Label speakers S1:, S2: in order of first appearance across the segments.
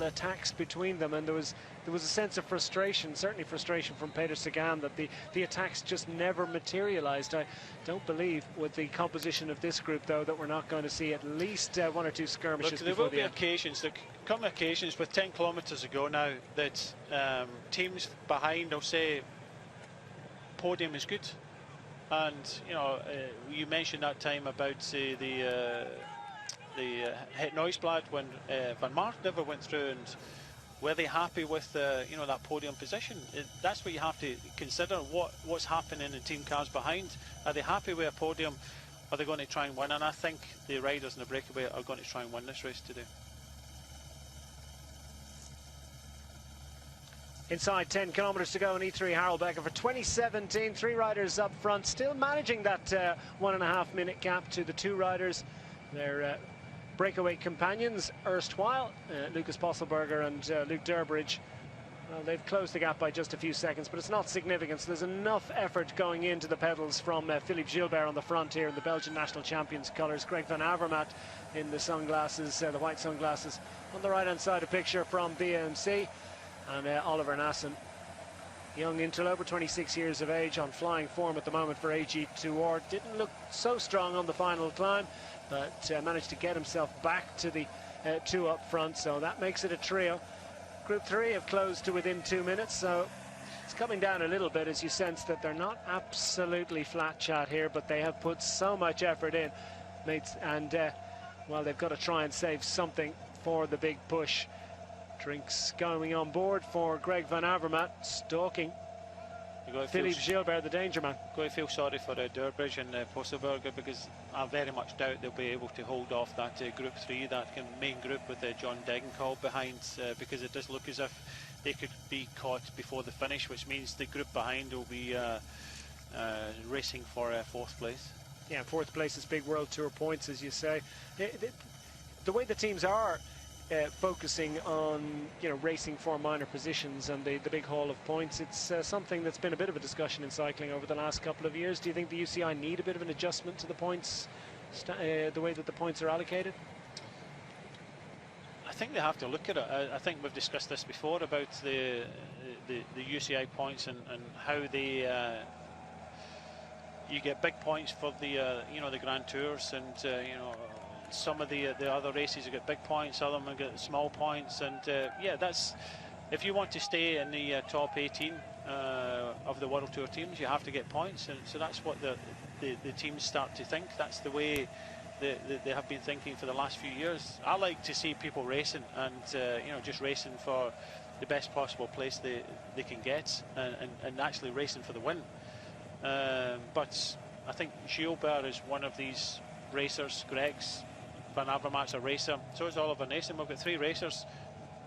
S1: attacks between them, and there was a sense of frustration, certainly frustration from Peter Sagan, that the attacks just never materialized. I don't believe, with the composition of this group, though, that we're not going to see at least one or two skirmishes.
S2: Look, there will be occasions, there come occasions with 10 kilometres to go now, that teams behind will say podium is good. And you know, you mentioned that time about the Het Nieuwsblad when Van Aert never went through, and were they happy with you know, that podium position? That's what you have to consider. What's happening in team cars behind? Are they happy with a podium? Are they going to try and win? And I think the riders in the breakaway are going to try and win this race today.
S1: Inside 10 kilometres to go in E3 Harelbeke for 2017. 3 riders up front, still managing that 1.5 minute gap to the 2 riders. Their breakaway companions, erstwhile, Lucas Posselberger and Luke Durbridge. Well, they've closed the gap by just a few seconds, but it's not significant. So there's enough effort going into the pedals from Philippe Gilbert on the front here in the Belgian national champions colours. Greg Van Avermaet in the sunglasses, the white sunglasses. On the right-hand side, a picture from BMC. And Oliver Naesen, young interloper, 26 years of age, on flying form at the moment for AG2R. Didn't look so strong on the final climb, but managed to get himself back to the 2 up front, so that makes it a trio. Group 3 have closed to within 2 minutes, so it's coming down a little bit as you sense that they're not absolutely flat chat here, but they have put so much effort in, mates, and well, they've got to try and save something for the big push. Drinks going on board for Greg Van Avermaet, stalking Philippe Gilbert, the danger man.
S2: Got to feel sorry for Durbridge and Posselberger, because I very much doubt they'll be able to hold off that Group 3, that main group with John Degenkolb behind, because it does look as if they could be caught before the finish, which means the group behind will be racing for 4th place.
S1: Yeah, 4th place is big World Tour points, as you say. The way the teams are focusing on, you know, racing for minor positions and the big haul of points, it's something that's been a bit of a discussion in cycling over the last couple of years. Do you think the UCI need a bit of an adjustment to the points, the way that the points are allocated?
S2: I think they have to look at it. I think we've discussed this before about the UCI points and how they you get big points for the you know, the Grand Tours, and you know, some of the other races you get big points, other them get small points, and yeah, that's, if you want to stay in the top 18 of the World Tour teams, you have to get points, and so that's what the teams start to think. That's the way they have been thinking for the last few years. I like to see people racing, and you know, just racing for the best possible place they can get, and actually racing for the win. But I think Gilbert is one of these racers. Greg's Van Avermaet's a racer, so is Oliver Naesen. We've got 3 racers,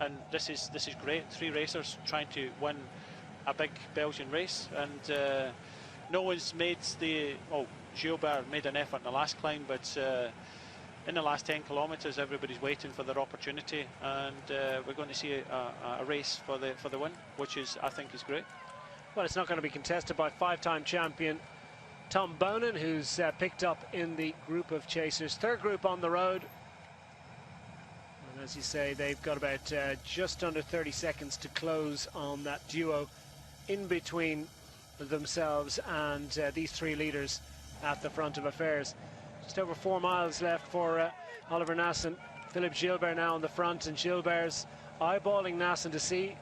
S2: and this is great. 3 racers trying to win a big Belgian race, and no one's made the, well, Gilbert made an effort in the last climb, but in the last 10 kilometres everybody's waiting for their opportunity, and we're going to see a race for the win, which is, I think, is great.
S1: Well, it's not going to be contested by 5-time champion Tom Bonen, who's picked up in the group of chasers. 3rd group on the road. And as you say, they've got about just under 30 seconds to close on that duo in between themselves and these 3 leaders at the front of affairs. Just over 4 miles left for Oliver Naesen. Philippe Gilbert now on the front, and Gilbert's eyeballing Naesen to see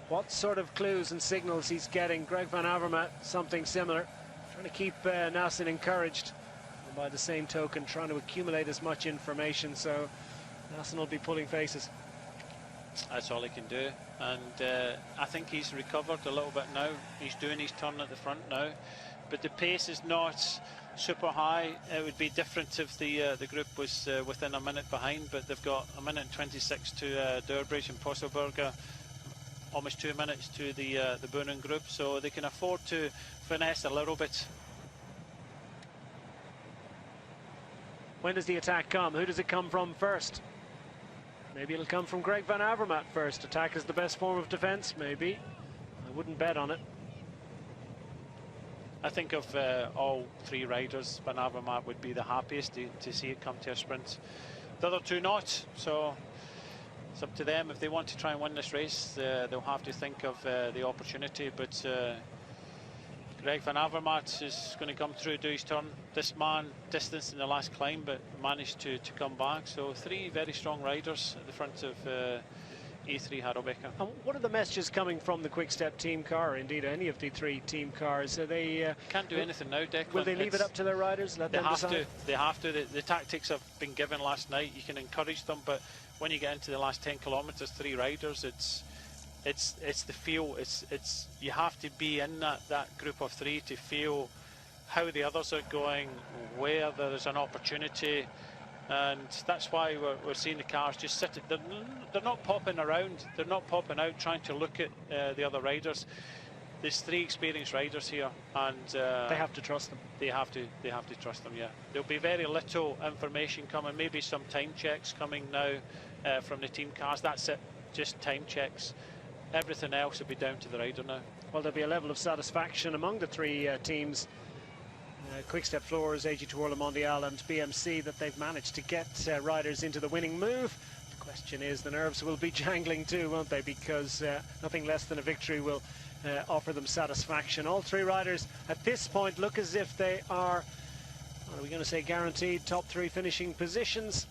S1: what sort of clues and signals he's getting. Greg Van Avermaet, something similar. Trying to keep Naesen encouraged, and by the same token trying to accumulate as much information, so Naesen will be pulling faces.
S2: That's all he can do, and I think he's recovered a little bit now. He's doing his turn at the front now, but the pace is not super high. It would be different if the group was within a minute behind, but they've got a minute and 26 to Durbridge and Posselberger, almost 2 minutes to the Bonen group, so they can afford to finesse a little bit.
S1: When does the attack come? Who does it come from first? Maybe it'll come from Greg Van Avermaet first. Attack is the best form of defense, maybe. I wouldn't bet on it.
S2: I think of all 3 riders, Van Avermaet would be the happiest to see it come to a sprint. The other 2 not, so it's up to them. If they want to try and win this race, they'll have to think of the opportunity. But Greg Van Avermaet is going to come through, do his turn. This man distanced in the last climb, but managed to come back. So 3 very strong riders at the front of E3 Harelbeke.
S1: And what are the messages coming from the Quick Step team car, or indeed any of the 3 team cars? Are they
S2: can't do anything now, Declan.
S1: Will they leave it up to their riders? Let
S2: they
S1: them
S2: have
S1: decide?
S2: to. They have to. The tactics have been given last night. You can encourage them, but when you get into the last 10 kilometers, 3 riders, it's the feel. It's you have to be in that group of 3 to feel how the others are going, where there is an opportunity. And that's why we're seeing the cars just sitting. They're not popping around. They're not popping out trying to look at the other riders. There's 3 experienced riders here, and
S1: they have to trust them.
S2: They have to trust them. Yeah, there'll be very little information coming. Maybe some time checks coming now from the team cars. That's it. Just time checks. Everything else will be down to the rider now.
S1: Well, there'll be a level of satisfaction among the 3 teams. Quickstep Floors, AG2R-La Mondiale and BMC, that they've managed to get riders into the winning move. The question is, the nerves will be jangling too, won't they? Because nothing less than a victory will offer them satisfaction. All 3 riders at this point look as if they are, what are we going to say, guaranteed top 3 finishing positions.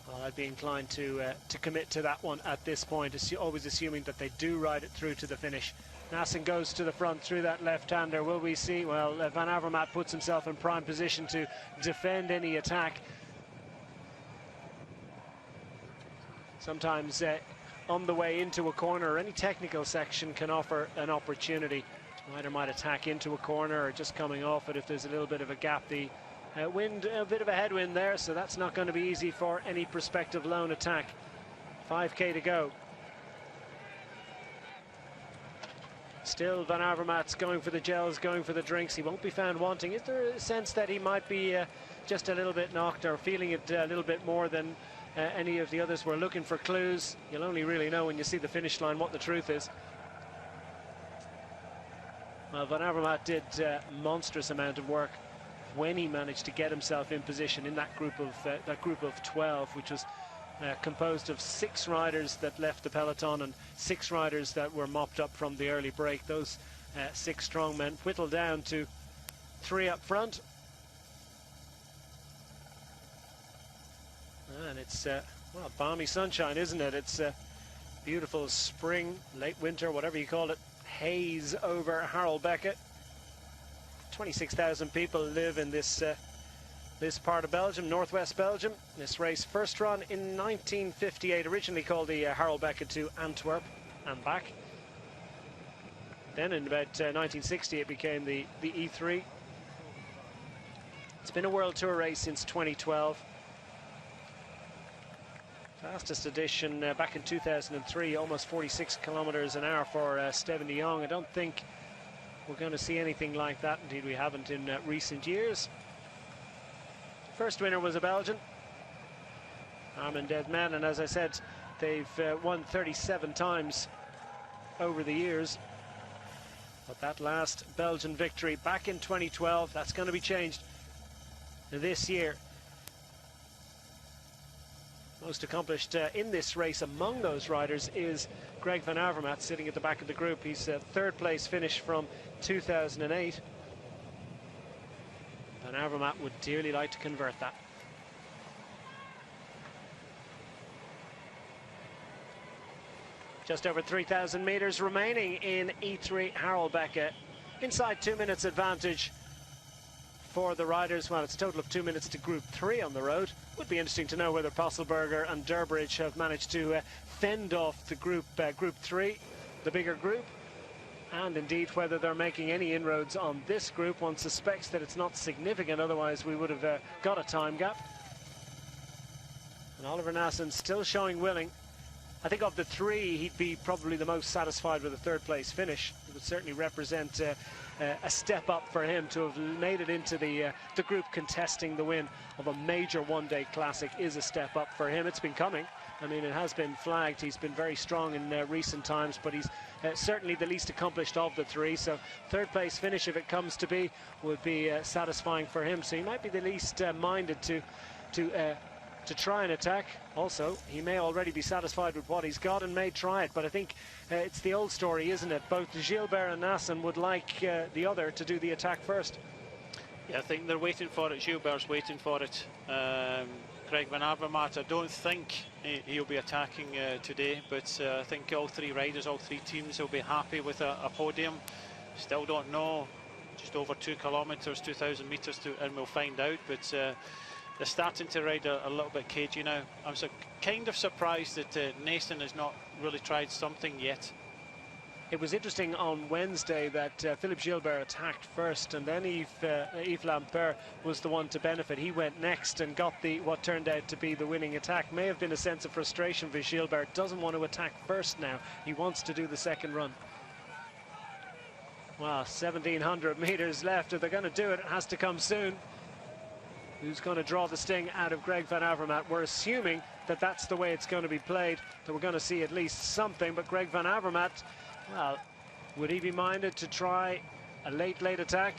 S1: Well, I'd be inclined to commit to that one at this point, always assuming that they do ride it through to the finish. Naesen goes to the front through that left-hander. Will we see? Well, Van Avermaet puts himself in prime position to defend any attack. Sometimes on the way into a corner, or any technical section can offer an opportunity. Rider might attack into a corner or just coming off it if there's a little bit of a gap. The wind, a bit of a headwind there, so that's not going to be easy for any prospective lone attack. 5k to go. Still, Van Avermaet's going for the gels, going for the drinks. He won't be found wanting. Is there a sense that he might be just a little bit knocked, or feeling it a little bit more than any of the others? We're looking for clues. You'll only really know when you see the finish line what the truth is. Well, Van Avermaet did a monstrous amount of work when he managed to get himself in position in that group of 12, which was composed of 6 riders that left the peloton and 6 riders that were mopped up from the early break. Those 6 strong men whittled down to 3 up front. And it's, well, balmy sunshine, isn't it? It's beautiful spring, late winter, whatever you call it, haze over Harelbeke. 26,000 people live in this this part of Belgium, northwest Belgium. This race first run in 1958, originally called the Harelbeke to Antwerp and back. Then in about 1960 it became the E3. It's been a World Tour race since 2012. Fastest edition back in 2003, almost 46 kilometers an hour for Steven de Jong. I don't think we're going to see anything like that. Indeed, we haven't in recent years. First winner was a Belgian, Armand Deadman, and as I said, they've won 37 times over the years. But that last Belgian victory back in 2012, that's going to be changed this year. Most accomplished in this race among those riders is Greg Van Avermaet, sitting at the back of the group. He's a 3rd place finish from 2008. Van Avermaet would dearly like to convert that. Just over 3,000 meters remaining in E3 Harelbeke. Inside 2 minutes advantage for the riders. Well, it's a total of 2 minutes to Group 3 on the road. Would be interesting to know whether Posselberger and Durbridge have managed to fend off the Group 3, the bigger group. And indeed whether they're making any inroads on this group. One suspects that it's not significant, otherwise we would have got a time gap. And Oliver Naesen still showing willing. I think of the 3, he'd be probably the most satisfied with a 3rd place finish. It would certainly represent a step up for him. To have made it into the group contesting the win of a major one-day classic is a step up for him. It's been coming. I mean, it has been flagged. He's been very strong in recent times, but he's certainly the least accomplished of the 3. So 3rd place finish, if it comes to be, would be satisfying for him. So he might be the least minded to to try and attack. Also, he may already be satisfied with what he's got and may try it, but I think it's the old story, isn't it? Both Gilbert and Naesen would like the other to do the attack first.
S2: Yeah, I think they're waiting for it. Gilbert's waiting for it. Greg Van Avermaet, I don't think he'll be attacking today, but I think all three riders, all three teams will be happy with a podium. Still don't know, just over 2 kilometers, 2,000 meters, and we'll find out, but they're starting to ride a little bit cagey now. I'm kind of surprised that Naesen has not really tried something yet.
S1: It was interesting on Wednesday that Philippe Gilbert attacked first, and then Yves Lampert was the one to benefit. He went next and got what turned out to be the winning attack. May have been a sense of frustration for Gilbert. Doesn't want to attack first now. He wants to do the second run. Well, 1,700 meters left. If they're going to do it, it has to come soon. Who's going to draw the sting out of Greg Van Avermaet? We're assuming that that's the way it's going to be played, that we're going to see at least something, but Greg Van Avermaet, well, would he be minded to try a late attack?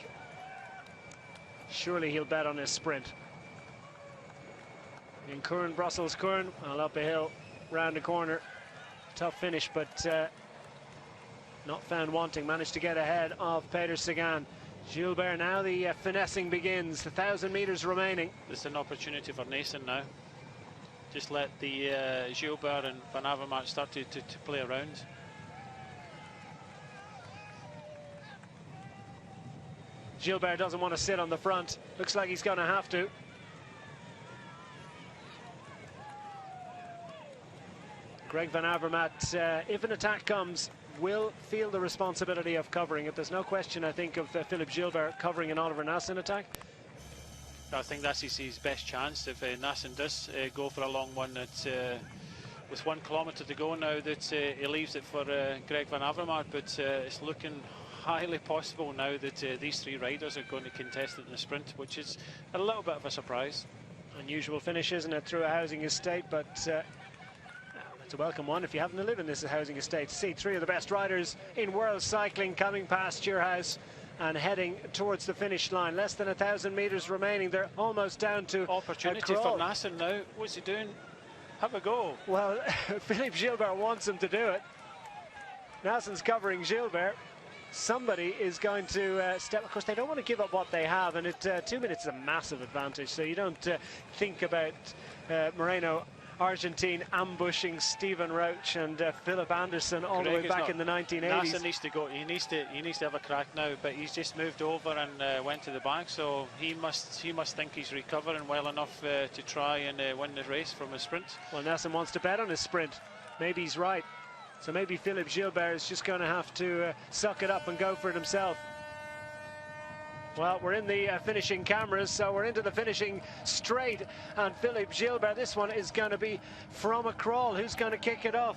S1: Surely he'll bet on his sprint. In Curn, Brussels Curn, well, up a hill, round a corner. Tough finish, but not found wanting. Managed to get ahead of Peter Sagan. Gilbert, now the finessing begins. 1,000 meters remaining.
S2: This is an opportunity for Naesen now. Just let the Gilbert and Van Avermaet start to play around.
S1: Gilbert doesn't want to sit on the front. Looks like he's going to have to. Greg Van Avermaet, if an attack comes, will feel the responsibility of covering it. There's no question, I think, of Philippe Gilbert covering an Oliver Naesen attack.
S2: I think that's his best chance. If Naesen does go for a long one, with 1 kilometer to go now, that he leaves it for Greg Van Avermaet, but it's looking highly possible now that these three riders are going to contest it in the sprint, which is a little bit of a surprise.
S1: Unusual finish, isn't it, through a housing estate, but it's a welcome one if you happen to live in this housing estate. To see three of the best riders in world cycling coming past your house and heading towards the finish line. Less than 1,000 meters remaining. They're almost down to
S2: opportunity for Naesen now. What's he doing? Have a go.
S1: Well, Philippe Gilbert wants him to do it. Nasen's covering Gilbert. Somebody is going to step. Of course, they don't want to give up what they have, and 2 minutes is a massive advantage. So you don't think about Moreno Argentine ambushing Stephen Roach and Philip Anderson all the way back in the 1980s.
S2: Naesen needs to go. He needs to have a crack now, but he's just moved over and went to the back. So he must think he's recovering well enough to try and win the race from a sprint.
S1: Well, Naesen wants to bet on his sprint. Maybe he's right. So maybe Philippe Gilbert is just going to have to suck it up and go for it himself. Well, we're in the finishing cameras, so we're into the finishing straight. And Philippe Gilbert, this one is going to be from a crawl. Who's going to kick it off?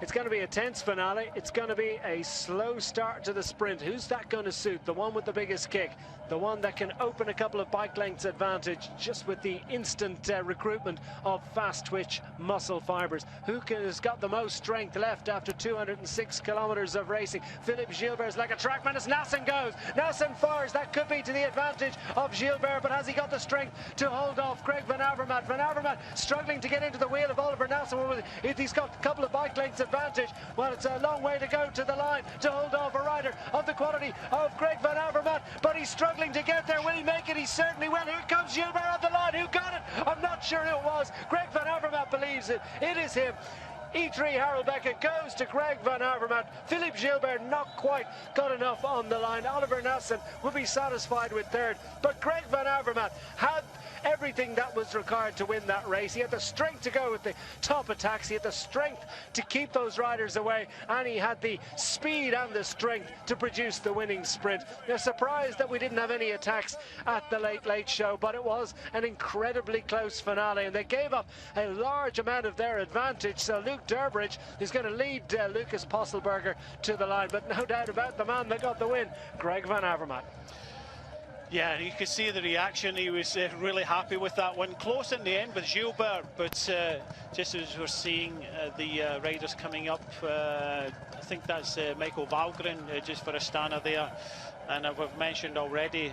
S1: It's going to be a tense finale. It's going to be a slow start to the sprint. Who's that going to suit? The one with the biggest kick. The one that can open a couple of bike lengths advantage just with the instant recruitment of fast twitch muscle fibers. Who has got the most strength left after 206 kilometers of racing? Philippe Gilbert's like a trackman as Naesen goes. Naesen fires. That could be to the advantage of Gilbert, but has he got the strength to hold off Greg Van Avermaet? Van Avermaet struggling to get into the wheel of Oliver Naesen. If he's got a couple of bike lengths advantage, well, it's a long way to go to the line to hold off a rider of the quality of Greg Van Avermaet, but he's struggling to get there. Will he make it? He certainly will. Here comes Gilbert on the line. Who got it? I'm not sure who it was. Greg Van Avermaet believes it. It is him. E3 Harelbeke goes to Greg Van Avermaet. Philippe Gilbert not quite got enough on the line. Oliver Naesen will be satisfied with third, but Greg Van Avermaet had everything that was required to win that race. He had the strength to go with the top attacks. He had the strength to keep those riders away, and he had the speed and the strength to produce the winning sprint. They're surprised that we didn't have any attacks at the late show, but it was an incredibly close finale, and they gave up a large amount of their advantage. So Luke Durbridge is going to lead Lucas Postelberger to the line, but no doubt about the man that got the win, Greg Van Avermaet.
S2: Yeah, you could see the reaction. He was really happy with that one. Close in the end with Gilbert, but just as we're seeing the riders coming up, I think that's Michael Valgren just for Astana there. And we've mentioned already,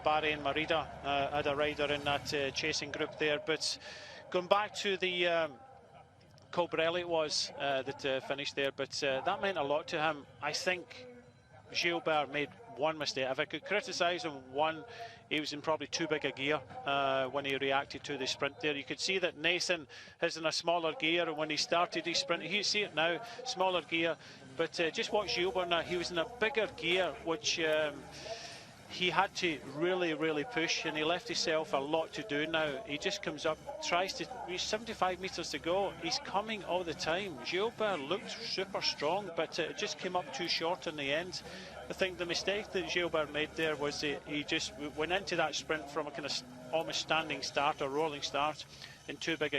S2: Barry and Merida had a rider in that chasing group there. But going back to the Colbrelli was that finished there, but that meant a lot to him. I think Gilbert made one mistake. If I could criticise him, one, he was in probably too big a gear when he reacted to the sprint there. You could see that Naesen is in a smaller gear, and when he started his sprint, you see it now, smaller gear. But just watch Gilbert now, he was in a bigger gear, which he had to really push, and he left himself a lot to do now. He just comes up, tries to, he's 75 metres to go, he's coming all the time. Gilbert looked super strong, but it just came up too short in the end. I think the mistake that Gilbert made there was he just went into that sprint from a kind of almost standing start or rolling start in too big a